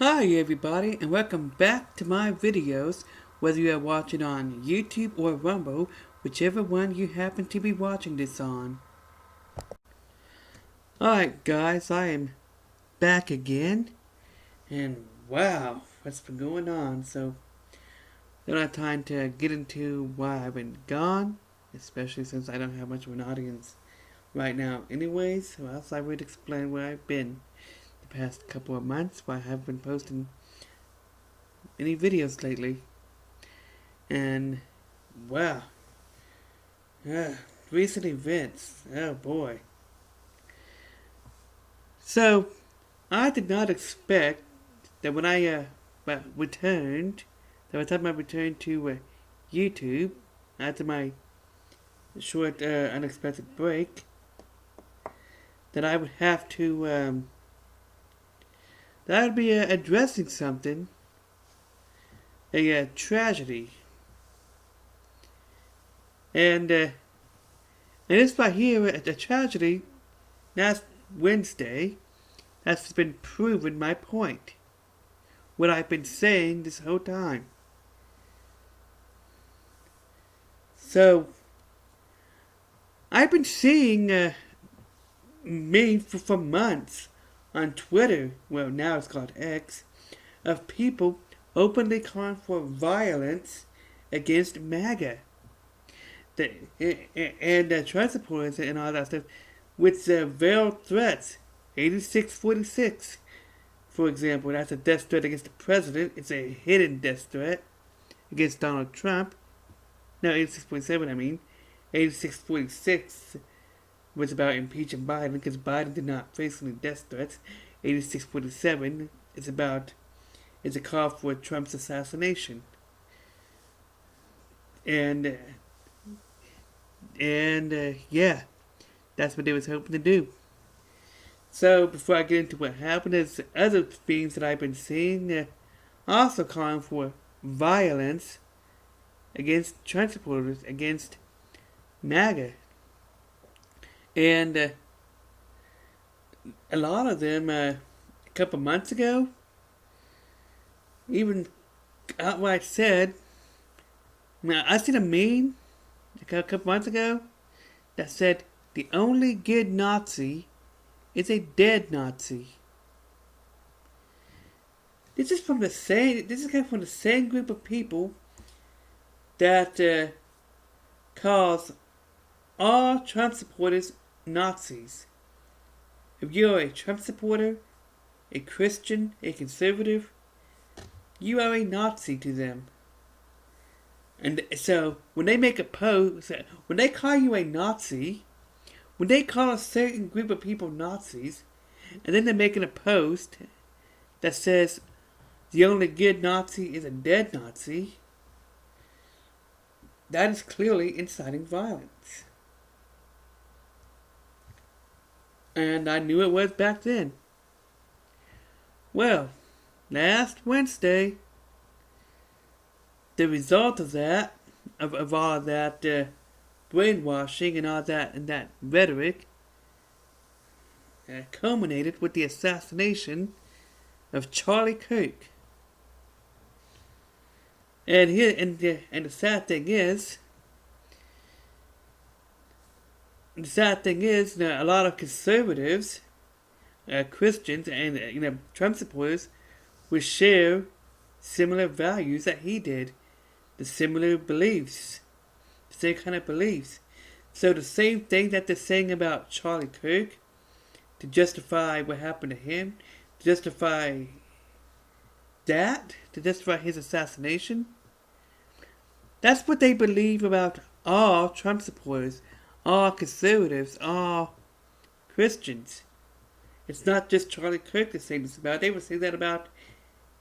Hi everybody, and welcome back to my videos, whether you are watching on YouTube or Rumble, whichever one you happen to be watching this on. Alright guys, I am back again, and wow, what's been going on? So, don't have time to get into why I've been gone, especially since I don't have much of an audience right now anyways, or else I would explain where I've been the past couple of months, why I haven't been posting any videos lately. And wow, recent events. Oh boy. So I did not expect that when I returned, that by the time I returned to YouTube after my short unexpected break, that I would have to that I would be addressing something, a tragedy, and this right here, a tragedy, last Wednesday, has been proven my point. What I've been saying this whole time. So, I've been seeing memes for months on Twitter, well now it's called X, of people openly calling for violence against MAGA. And Trump supporters and all that stuff with veiled threats. 8646, for example, that's a death threat against the president. It's a hidden death threat against Donald Trump. No, 8647, I mean. 8646 was about impeaching Biden because Biden did not face any death threats. 8647 is a call for Trump's assassination. And yeah, that's what they was hoping to do. So before I get into what happened, there's other themes that I've been seeing, also calling for violence against Trump supporters, against MAGA, and a lot of them a couple months ago even outright said. Now I seen a meme a couple months ago that said the only good Nazi is a dead Nazi. This is kind of from the same group of people that calls all Trump supporters Nazis. If you're a Trump supporter, a Christian, a conservative, you are a Nazi to them. And so when they make a post, when they call you a Nazi, when they call a certain group of people Nazis, and then they're making a post that says the only good Nazi is a dead Nazi, that is clearly inciting violence. And I knew it was back then. Well, last Wednesday, the result of that, of all of that brainwashing and all that and that rhetoric, culminated with the assassination of Charlie Kirk. And the sad thing is, that a lot of conservatives, Christians, and Trump supporters would share similar values that he did, the similar beliefs, the same kind of beliefs. So the same thing that they're saying about Charlie Kirk, to justify what happened to him, to justify his assassination, that's what they believe about all Trump supporters, all conservatives, all Christians. It's not just Charlie Kirk they're saying this about. They would say that about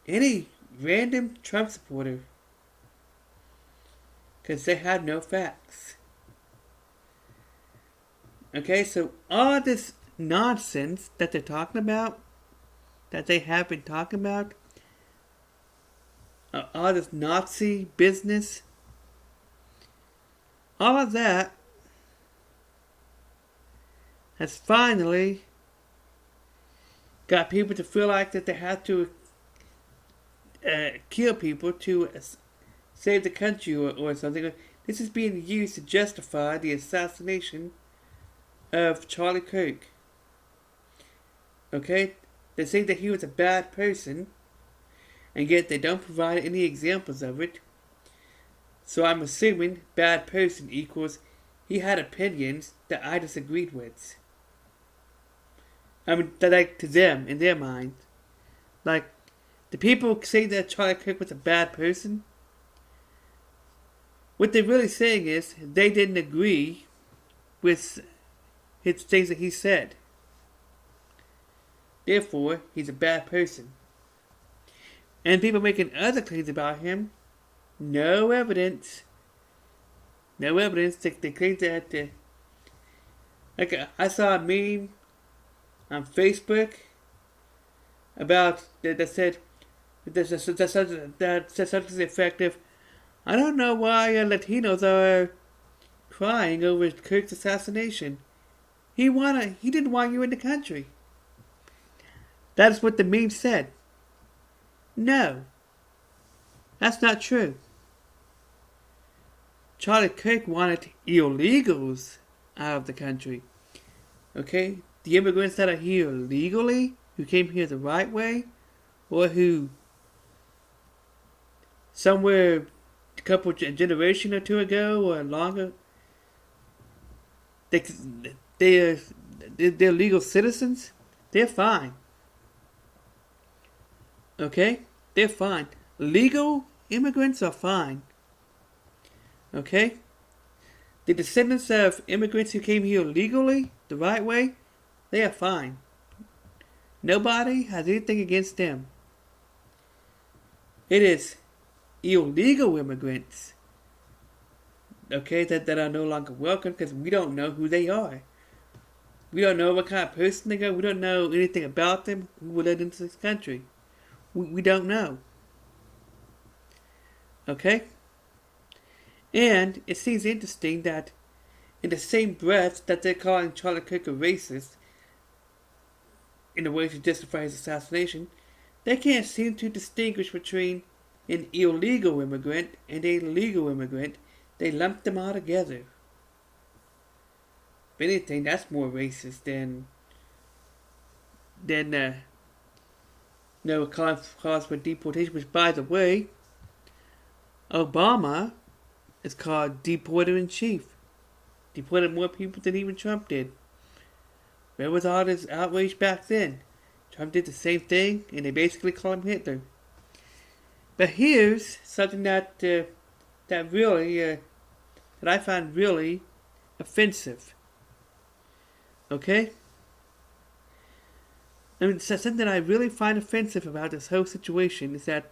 any random Trump supporter, because they have no facts. Okay, so all this nonsense that they're talking about, that they have been talking about, all this Nazi business, all of that has finally got people to feel like that they have to kill people to save the country or something. This is being used to justify the assassination of Charlie Kirk. Okay? They say that he was a bad person, and yet they don't provide any examples of it. So I'm assuming bad person equals he had opinions that I disagreed with. I mean, like, to them, in their mind. Like, the people say that Charlie Kirk was a bad person. What they're really saying is they didn't agree with his things that he said. Therefore, he's a bad person. And people making other claims about him, no evidence. No evidence. They claim that. Like, I saw a meme on Facebook about that said that said something effective. I don't know why Latinos are crying over Kirk's assassination. He didn't want you in the country. That's what the meme said. No, that's not true. Charlie Kirk wanted illegals out of the country. Okay? The immigrants that are here legally, who came here the right way, or who somewhere a couple generation or two ago or longer, they're legal citizens, they're fine. Okay? They're fine. Legal immigrants are fine. Okay? The descendants of immigrants who came here legally, the right way, they are fine. Nobody has anything against them. It is illegal immigrants, okay, that are no longer welcome because we don't know who they are. We don't know what kind of person they are. We don't know anything about them who were let into this country. We don't know. Okay? And it seems interesting that in the same breath that they're calling Charlie Kirk a racist in a way to justify his assassination, they can't seem to distinguish between an illegal immigrant and a legal immigrant. They lump them all together. If anything, that's more racist than cause for deportation. Which, by the way, Obama is called deporter-in-chief. Deported more people than even Trump did. Where was all this outrage back then? Trump did the same thing, and they basically call him Hitler. But here's something that I find really offensive. Okay? I mean, something I really find offensive about this whole situation is that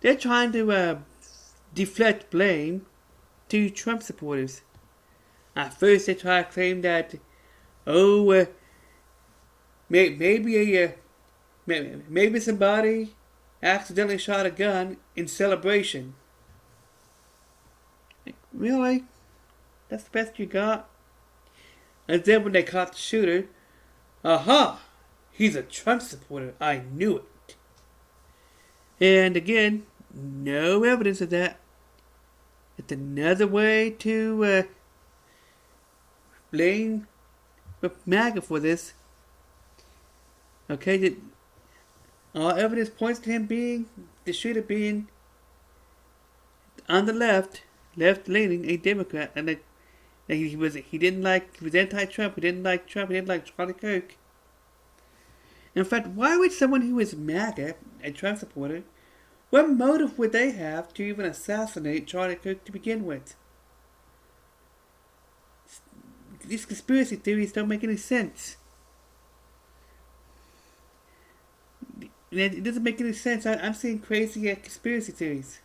they're trying to deflect blame to Trump supporters. At first, they try to claim that, maybe somebody accidentally shot a gun in celebration. Like, really? That's the best you got? And then when they caught the shooter, aha! He's a Trump supporter. I knew it. And again, no evidence of that. It's another way to blame MAGA for this. Okay, all evidence points to him being, the shooter being, on the left-leaning, a Democrat, and he was anti-Trump. He didn't like Trump. He didn't like Charlie Kirk. In fact, why would someone who is MAGA, a Trump supporter, what motive would they have to even assassinate Charlie Kirk to begin with? These conspiracy theories don't make any sense. It doesn't make any sense. I'm seeing crazy conspiracy theories.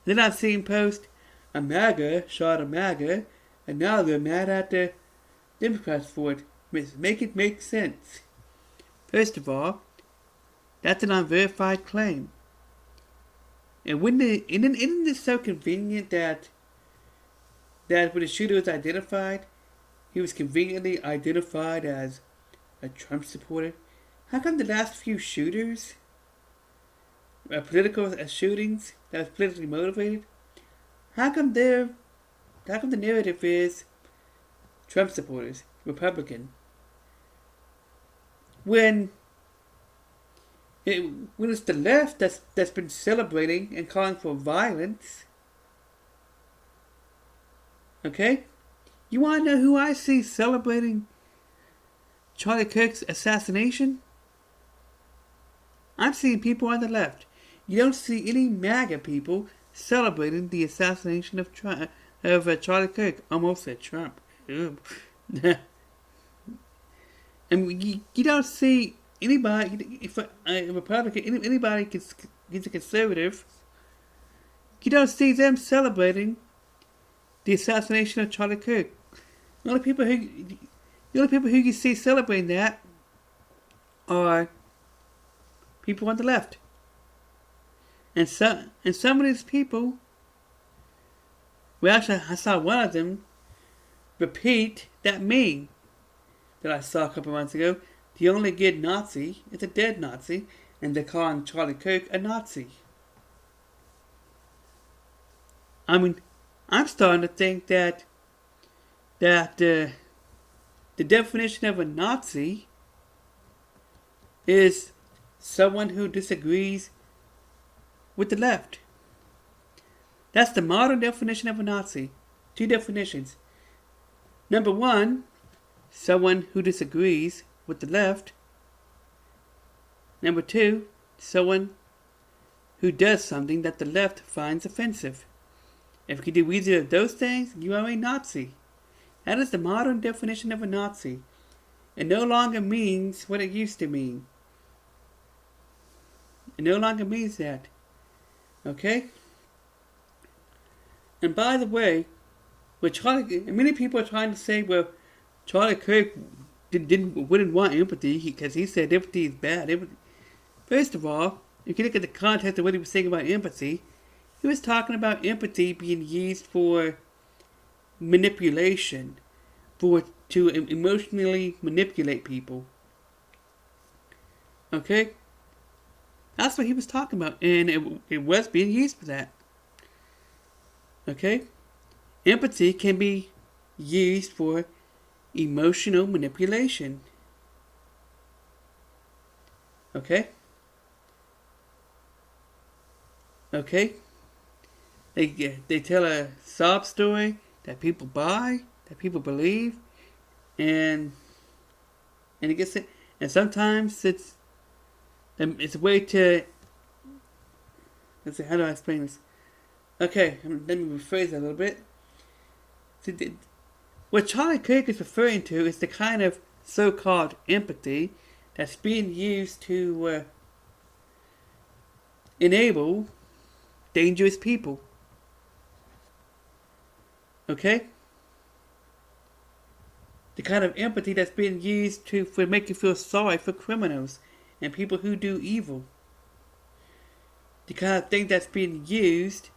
Then I've seen post, a MAGA shot a MAGA, and now they're mad at the Democrats for it. Make it make sense. First of all, that's an unverified claim. And isn't this so convenient that when the shooter was identified, he was conveniently identified as a Trump supporter? How come the last few shooters, political shootings that was politically motivated, how come the narrative is Trump supporters, Republican, when it's the left that's been celebrating and calling for violence? Okay? You want to know who I see celebrating Charlie Kirk's assassination? I'm seeing people on the left. You don't see any MAGA people celebrating the assassination of Charlie Kirk. Almost said Trump. And you don't see anybody, if a Republican, anybody is a conservative, you don't see them celebrating the assassination of Charlie Kirk. The only people who you see celebrating that are people on the left. And some of these people, well, actually, I saw one of them repeat that meme that I saw a couple months ago. The only good Nazi is a dead Nazi, and they're calling Charlie Kirk a Nazi. I mean, I'm starting to think that the definition of a Nazi is someone who disagrees with the left. That's the modern definition of a Nazi. Two definitions. Number one, someone who disagrees with the left. Number two, someone who does something that the left finds offensive. If you can do either of those things, you are a Nazi. That is the modern definition of a Nazi. It no longer means what it used to mean. It no longer means that. Okay? And by the way, many people are trying to say, well, Charlie Kirk wouldn't want empathy because he said empathy is bad. First of all, if you look at the context of what he was saying about empathy, he was talking about empathy being used for manipulation, to emotionally manipulate people. Okay? That's what he was talking about, and it was being used for that. Okay? Empathy can be used for emotional manipulation. Okay? Okay? They tell a sob story that people buy, that people believe, and it gets it. And sometimes it's a way to. Let's see, how do I explain this? Okay, let me rephrase that a little bit. What Charlie Kirk is referring to is the kind of so-called empathy that's being used to enable dangerous people. Okay? The kind of empathy that's being used to make you feel sorry for criminals and people who do evil. The kind of thing that's being used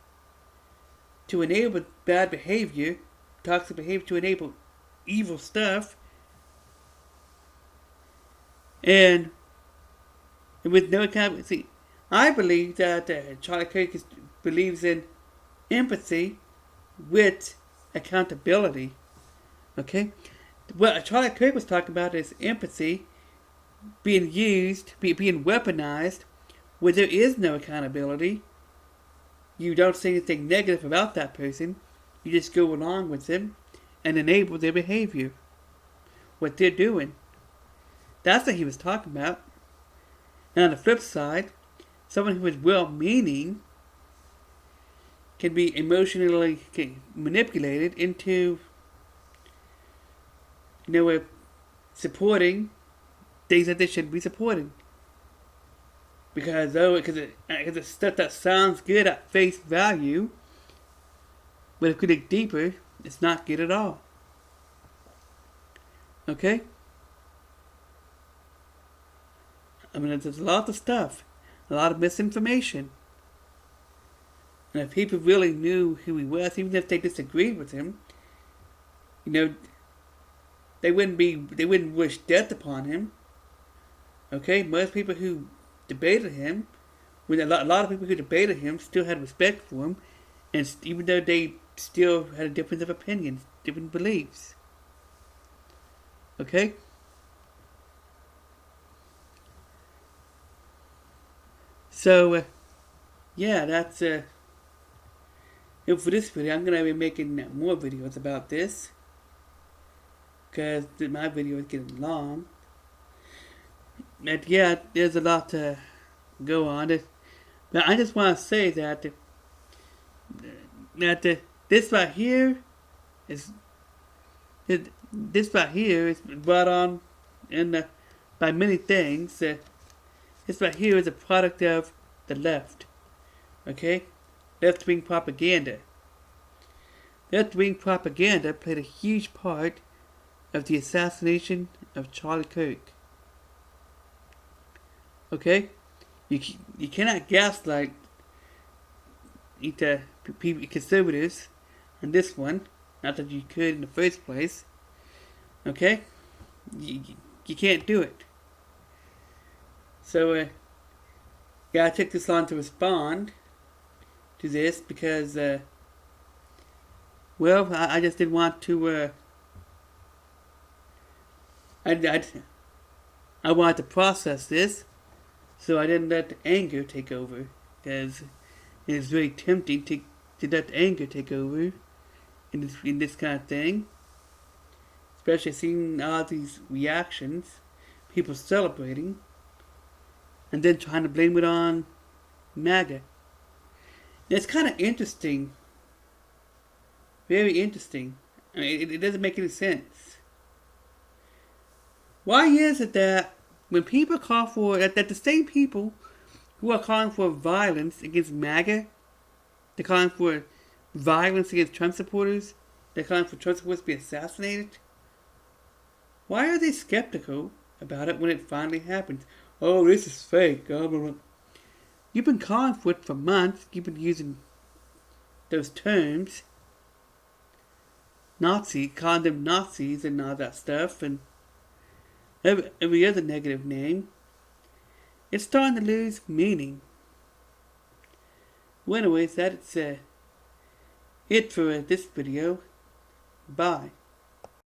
to enable bad behavior, toxic behavior, to enable evil stuff. And with no account, see, I believe that Charlie Kirk believes in empathy with accountability. Okay? What Charlie Kirk was talking about is empathy being used, being weaponized, where there is no accountability. You don't say anything negative about that person. You just go along with them and enable their behavior. What they're doing. That's what he was talking about. And on the flip side, someone who is well-meaning can be emotionally manipulated into, supporting things that they shouldn't be supporting. Because it's stuff that sounds good at face value, but if you dig deeper, it's not good at all. Okay? I mean, there's a lot of stuff, a lot of misinformation. And if people really knew who he was, even if they disagreed with him, they wouldn't wish death upon him. Okay, most people who debated him, when a lot of people who debated him still had respect for him, and even though they still had a difference of opinions, different beliefs. Okay? So, yeah, that's it for this video. I'm going to be making more videos about this, because my video is getting long. And yeah, there's a lot to go on. But I just want to say that this right here is brought on by many things. This right here is a product of the left. Okay, left-wing propaganda. Left-wing propaganda played a huge part of the assassination of Charlie Kirk. Okay, you cannot gaslight conservatives on this one. Not that you could in the first place. Okay, you can't do it. So yeah, I took this long to respond to this because well, I just didn't want to. I wanted to process this, so I didn't let the anger take over, because it is very tempting to let the anger take over in this kind of thing. Especially seeing all these reactions, people celebrating, and then trying to blame it on MAGA. And it's kind of interesting. Very interesting. I mean, it doesn't make any sense. Why is it that when people call for, that the same people who are calling for violence against MAGA, they're calling for violence against Trump supporters, they're calling for Trump supporters to be assassinated, why are they skeptical about it when it finally happens? Oh, this is fake. Blah, blah, blah. You've been calling for it for months. You've been using those terms. Nazi, calling them Nazis and all that stuff, and every other negative name. It's starting to lose meaning. Well, anyways, that's it for this video. Bye.